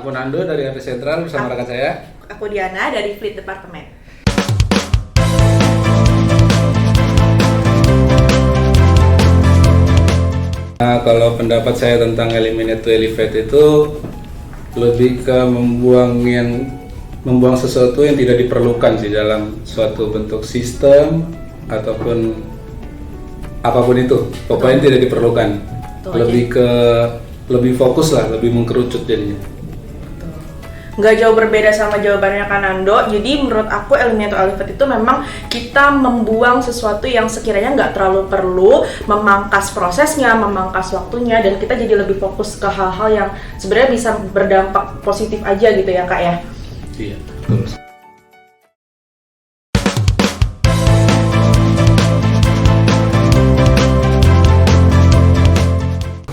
Aku Nando dari RT Sentral bersama rekan saya. Aku Diana dari Fleet Departemen. Nah, kalau pendapat saya tentang eliminate to elevate itu lebih ke membuang sesuatu yang tidak diperlukan sih dalam suatu bentuk sistem ataupun apapun itu. Pokoknya tidak diperlukan. Lebih fokus lah, lebih mengkerucut jadinya. Nggak jauh berbeda sama jawabannya Kanando. Jadi menurut aku eliminate to elevate itu memang kita membuang sesuatu yang sekiranya nggak terlalu perlu, memangkas prosesnya, memangkas waktunya, dan kita jadi lebih fokus ke hal-hal yang sebenarnya bisa berdampak positif aja gitu ya Kak ya. Iya, betul.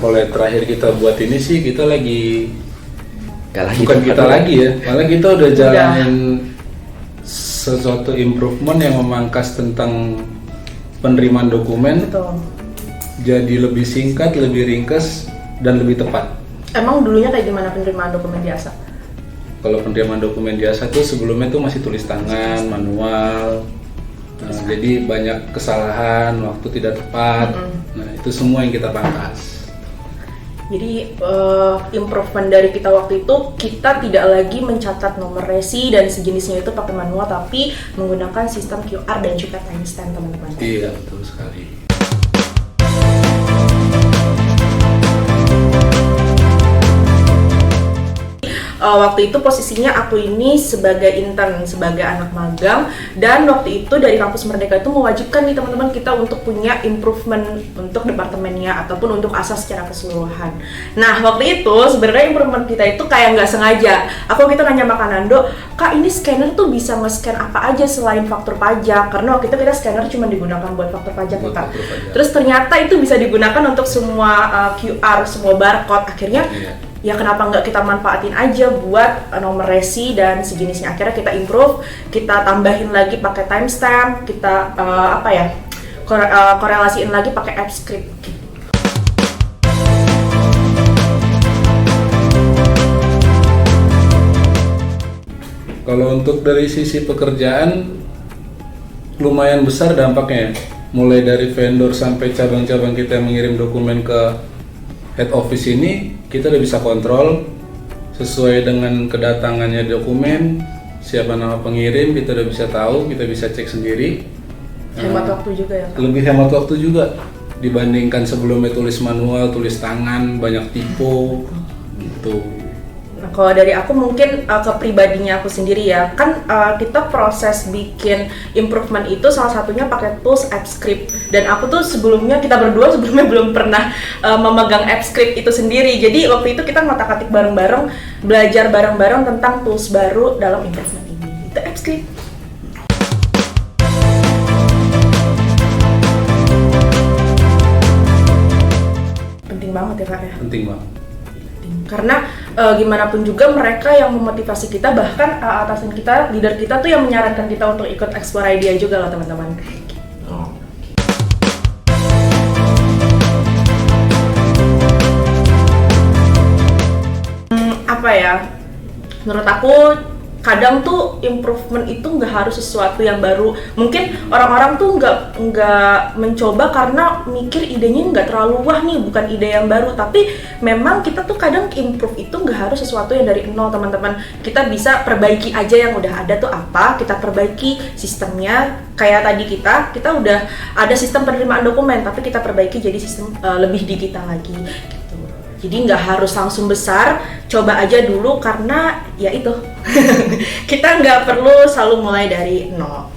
Mulai terakhir kita buat ini sih kita lagi bukan kita lagi ya, malah kita udah jalanin sesuatu improvement yang memangkas tentang penerimaan dokumen. Betul. Jadi lebih singkat, lebih ringkas, dan lebih tepat. Emang dulunya kayak gimana penerimaan dokumen biasa? Kalau penerimaan dokumen biasa tuh sebelumnya tuh masih tulis tangan, manual. Nah, jadi banyak kesalahan, waktu tidak tepat. Nah, itu semua yang kita pangkas. Jadi improvement dari kita waktu itu, kita tidak lagi mencatat nomor resi dan sejenisnya itu pakai manual, tapi menggunakan sistem QR dan juga timestamp teman-teman. Iya, betul sekali. Waktu itu posisinya aku ini sebagai intern, sebagai anak magang, dan waktu itu dari kampus Merdeka itu mewajibkan nih teman-teman kita untuk punya improvement untuk departemennya ataupun untuk asas secara keseluruhan. Nah waktu itu sebenarnya improvement kita itu kayak nggak sengaja. Kita nanya sama Kanando, Kak ini scanner tuh bisa nge-scan apa aja selain faktur pajak? Karena waktu itu kita scanner cuma digunakan buat faktur pajak ya Kak. Terus ternyata itu bisa digunakan untuk semua QR, semua barcode. Akhirnya ya kenapa nggak kita manfaatin aja buat nomor resi dan sejenisnya. Akhirnya kita improve, kita tambahin lagi pakai timestamp, kita korelasiin lagi pakai AppScript. Kalau untuk dari sisi pekerjaan lumayan besar dampaknya, mulai dari vendor sampai cabang-cabang kita yang mengirim dokumen ke head office ini, kita udah bisa kontrol sesuai dengan kedatangannya dokumen, siapa nama pengirim, kita udah bisa tahu, kita bisa cek sendiri. Hemat waktu juga ya Kak? Lebih hemat waktu juga dibandingkan sebelumnya tulis manual, tulis tangan, banyak typo gitu. Nah, kalau dari aku mungkin ke pribadinya aku sendiri ya, kan kita proses bikin improvement itu salah satunya pakai tools AppScript, dan aku tuh kita berdua sebelumnya belum pernah memegang AppScript itu sendiri. Jadi waktu itu kita ngotak-atik bareng-bareng, belajar bareng-bareng tentang tools baru dalam improvement ini, itu AppScript. Penting banget ya Kak ya? Penting banget. Karena gimana pun juga mereka yang memotivasi kita, bahkan atasan kita, leader kita tuh yang menyarankan kita untuk ikut explore idea juga loh teman-teman. Menurut aku kadang tuh improvement itu nggak harus sesuatu yang baru. Mungkin orang-orang tuh nggak mencoba karena mikir idenya nggak terlalu wah nih, bukan ide yang baru. Tapi memang kita tuh kadang improve itu nggak harus sesuatu yang dari nol teman-teman. Kita bisa perbaiki aja yang udah ada tuh apa, kita perbaiki sistemnya. Kayak tadi kita udah ada sistem penerimaan dokumen, tapi kita perbaiki jadi sistem lebih digital lagi. Jadi nggak harus langsung besar, coba aja dulu karena ya itu kita nggak perlu selalu mulai dari nol.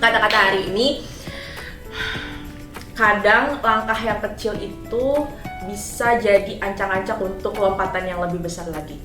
Kata-kata hari ini, kadang langkah yang kecil itu bisa jadi ancang-ancang untuk lompatan yang lebih besar lagi.